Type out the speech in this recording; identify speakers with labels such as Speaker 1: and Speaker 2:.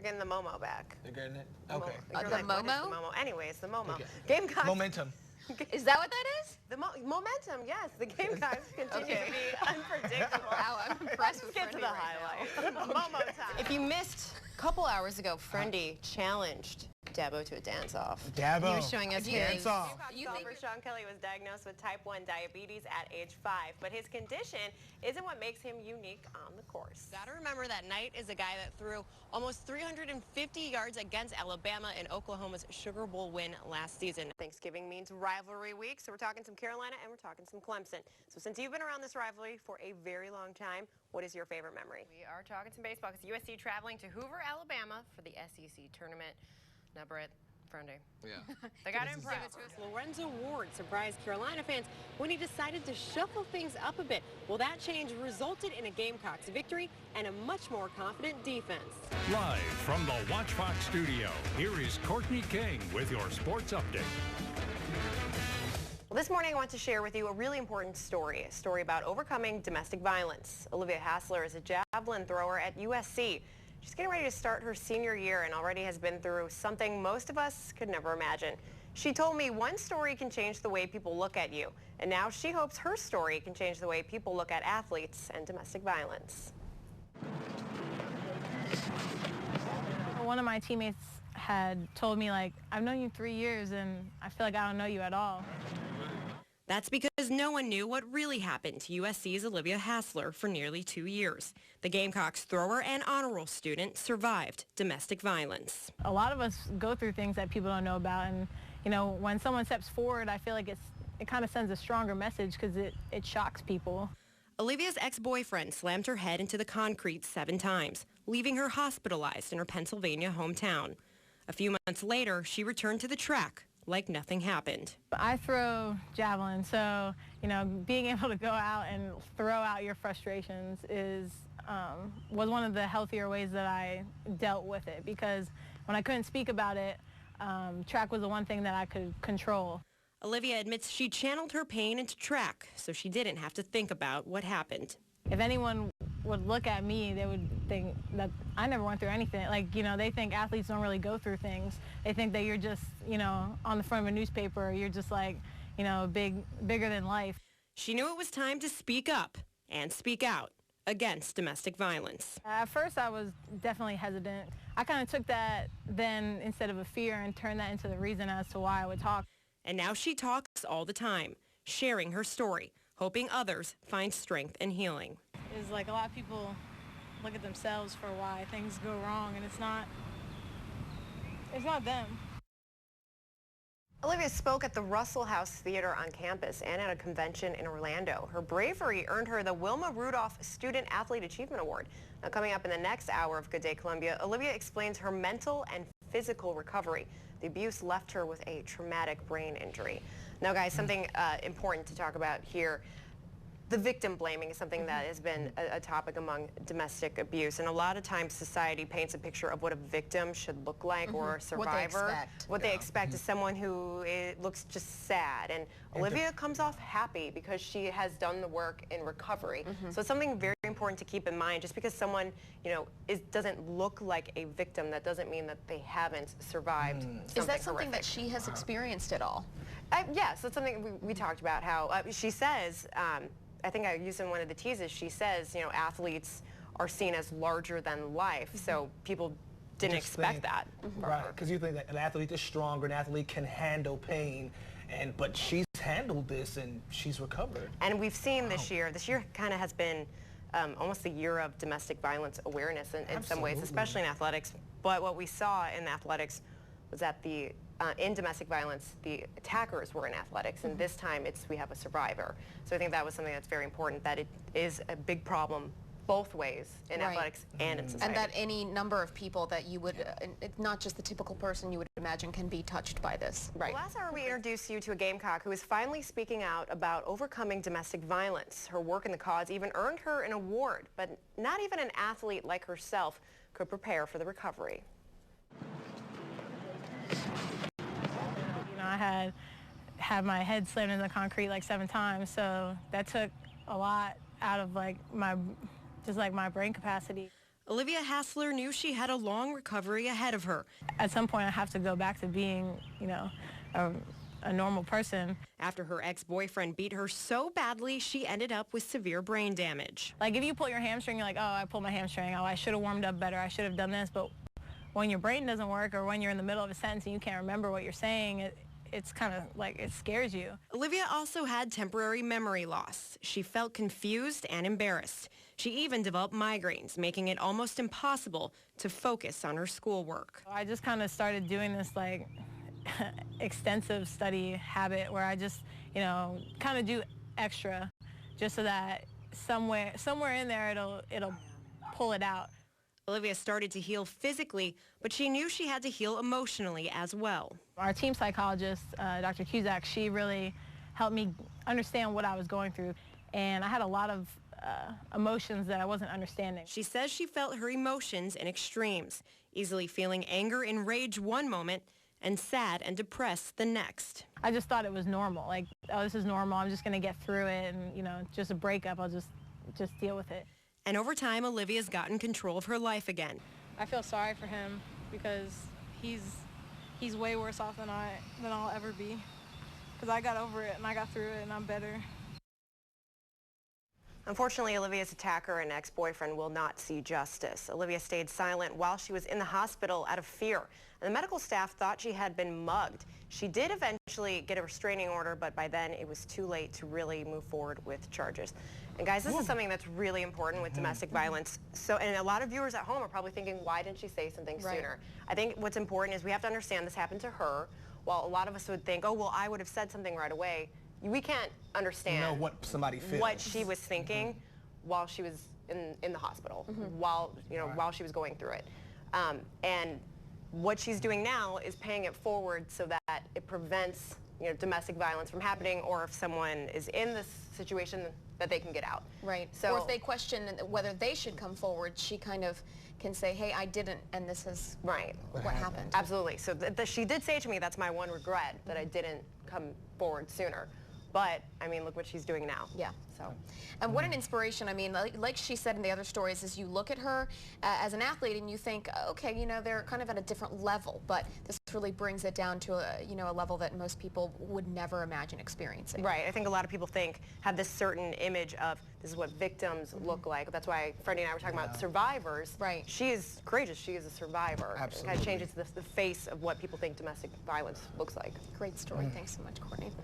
Speaker 1: They're getting the Momo back.
Speaker 2: They're getting it?
Speaker 1: The
Speaker 2: Okay.
Speaker 1: Momo.
Speaker 3: The
Speaker 1: Like, what is
Speaker 3: Momo?
Speaker 1: the Momo? Anyways, the Momo.
Speaker 2: Okay.
Speaker 1: Gamecocks.
Speaker 2: Momentum.
Speaker 3: Is that what that is?
Speaker 1: The momentum, yes. The Gamecocks continue to be unpredictable.
Speaker 3: Wow, I'm impressed with
Speaker 1: Let's get to
Speaker 3: Friendy
Speaker 1: the
Speaker 3: right
Speaker 1: highlight. Momo time. If you missed a couple hours ago, Friendy challenged Dabo to a dance-off.
Speaker 2: Dabo.
Speaker 1: He was showing us his
Speaker 2: Dance-off.
Speaker 1: golfer Sean Kelly was diagnosed with type 1 diabetes at age 5, but his condition isn't what makes him unique on the course. Gotta remember that Knight is a guy that threw almost 350 yards against Alabama in Oklahoma's Sugar Bowl win last season. Thanksgiving means rivalry week, so we're talking some Carolina and we're talking some Clemson. So since you've been around this rivalry for a very long time, what is your favorite memory? We are talking some baseball because USC traveling to Hoover, Alabama for the SEC tournament. Now, Brett, Friendy. Yeah. They got to impress. Lorenzo Ward surprised Carolina fans when he decided to shuffle things up a bit. Well, that change resulted in a Gamecocks victory and a much more confident defense.
Speaker 4: Live from the Watchbox studio, here is Courtney King with your sports update.
Speaker 1: Well, this morning I want to share with you a really important story, a story about overcoming domestic violence. Olivia Hassler is a javelin thrower at USC. She's getting ready to start her senior year and already has been through something most of us could never imagine. She told me one story can change the way people look at you, and now she hopes her story can change the way people look at athletes and domestic violence.
Speaker 5: One of my teammates had told me, like, I've known you 3 years and I feel like I don't know you at all.
Speaker 1: That's because no one knew what really happened to USC's Olivia Hassler for nearly 2 years. The Gamecocks thrower and honor roll student survived domestic violence.
Speaker 5: A lot of us go through things that people don't know about, and you know, when someone steps forward, I feel like it kind of sends a stronger message because it shocks people.
Speaker 1: Olivia's ex-boyfriend slammed her head into the concrete 7 times, leaving her hospitalized in her Pennsylvania hometown. A few months later, she returned to the track like nothing happened.
Speaker 5: I throw javelin, so you know, being able to go out and throw out your frustrations was one of the healthier ways that I dealt with it, because when I couldn't speak about it, track was the one thing that I could control.
Speaker 1: Olivia admits she channeled her pain into track so she didn't have to think about what happened.
Speaker 5: If anyone would look at me, they would think that I never went through anything. Like, you know, they think athletes don't really go through things. They think that you're just, you know, on the front of a newspaper, or you're just like, you know, bigger than life.
Speaker 1: She knew it was time to speak up and speak out against domestic violence.
Speaker 5: At first, I was definitely hesitant. I kind of took that then instead of a fear and turned that into the reason as to why I would talk.
Speaker 1: And now she talks all the time, sharing her story, hoping others find strength and healing.
Speaker 5: It's like a lot of people look at themselves for why things go wrong, and it's not them.
Speaker 1: Olivia spoke at the Russell House Theater on campus and at a convention in Orlando. Her bravery earned her the Wilma Rudolph Student Athlete Achievement Award. Now, coming up in the next hour of Good Day Columbia, Olivia explains her mental and physical recovery. The abuse left her with a traumatic brain injury. Now, guys, something important to talk about here. The victim blaming is something that has been a topic among domestic abuse, and a lot of times society paints a picture of what a victim should look like, or a survivor. What they expect is someone who looks just sad, and Olivia comes off happy because she has done the work in recovery. So it's something very important to keep in mind. Just because someone, you know, doesn't look like a victim, that doesn't mean that they haven't survived something
Speaker 3: Is that something
Speaker 1: horrific.
Speaker 3: that she has experienced at all?
Speaker 1: Yes, that's something we talked about, how she says, I think I used in one of the teases, she says, you know, athletes are seen as larger than life, so people didn't expect that.
Speaker 2: Right, because you think that an athlete is stronger, an athlete can handle pain, but she's handled this and she's recovered.
Speaker 1: And we've seen this year kind of has been almost a year of domestic violence awareness in some ways, especially in athletics. But what we saw in athletics was that in domestic violence, the attackers were in athletics, and this time we have a survivor. So I think that was something that's very important, that it is a big problem both ways in athletics and in society.
Speaker 3: And that any number of people that you would, not just the typical person you would imagine, can be touched by this.
Speaker 1: Right. Last hour we introduced you to a Gamecock who is finally speaking out about overcoming domestic violence. Her work in the cause even earned her an award, but not even an athlete like herself could prepare for the recovery.
Speaker 5: I had my head slammed into the concrete like 7 times, so that took a lot out of my brain capacity.
Speaker 1: Olivia Hassler knew she had a long recovery ahead of her.
Speaker 5: At some point, I have to go back to being, you know, a normal person.
Speaker 1: After her ex-boyfriend beat her so badly, she ended up with severe brain damage.
Speaker 5: Like, if you pull your hamstring, you're like, oh, I pulled my hamstring. Oh, I should have warmed up better. I should have done this. But when your brain doesn't work, or when you're in the middle of a sentence and you can't remember what you're saying, it's kind of like it scares you.
Speaker 1: Olivia also had temporary memory loss. She felt confused and embarrassed. She even developed migraines, making it almost impossible to focus on her schoolwork.
Speaker 5: I just kind of started doing this like extensive study habit where I just, you know, kind of do extra just so that somewhere in there it'll pull it out.
Speaker 1: Olivia started to heal physically, but she knew she had to heal emotionally as well.
Speaker 5: Our team psychologist, Dr. Cusack, she really helped me understand what I was going through, and I had a lot of emotions that I wasn't understanding.
Speaker 1: She says she felt her emotions in extremes, easily feeling anger and rage one moment and sad and depressed the next.
Speaker 5: I just thought it was normal, like, oh, this is normal, I'm just going to get through it, and, you know, just a breakup, I'll just deal with it.
Speaker 1: And over time, Olivia's gotten control of her life again.
Speaker 5: I feel sorry for him because he's way worse off than I'll ever be. Because I got over it and I got through it and I'm better.
Speaker 1: Unfortunately, Olivia's attacker and ex-boyfriend will not see justice. Olivia stayed silent while she was in the hospital out of fear. And the medical staff thought she had been mugged. She did eventually get a restraining order, but by then it was too late to really move forward with charges. And guys, this is something that's really important with domestic violence. So, and a lot of viewers at home are probably thinking, why didn't she say something sooner? I think what's important is we have to understand this happened to her, while a lot of us would think, oh, well, I would have said something right away. We can't understand
Speaker 2: what somebody feels.
Speaker 1: What she was thinking while she was in the hospital, while she was going through it. And what she's doing now is paying it forward so that it prevents domestic violence from happening, or if someone is in this situation, that they can get out.
Speaker 3: Right.
Speaker 1: So,
Speaker 3: or if they question whether they should come forward, she kind of can say, hey, I didn't, and this is what happened.
Speaker 1: Absolutely. So she did say to me, that's my one regret, that I didn't come forward sooner. But, I mean, look what she's doing now.
Speaker 3: Yeah. So, and what an inspiration. I mean, like she said in the other stories, is you look at her as an athlete and you think, okay, they're kind of at a different level, but this really brings it down to a level that most people would never imagine experiencing.
Speaker 1: Right. I think a lot of people have this certain image of this is what victims look like. That's why Freddie and I were talking about survivors.
Speaker 3: Right.
Speaker 1: She is courageous. She is a survivor.
Speaker 2: Absolutely.
Speaker 1: It kind of changes the face of what people think domestic violence looks like.
Speaker 3: Great story. Thanks so much, Courtney.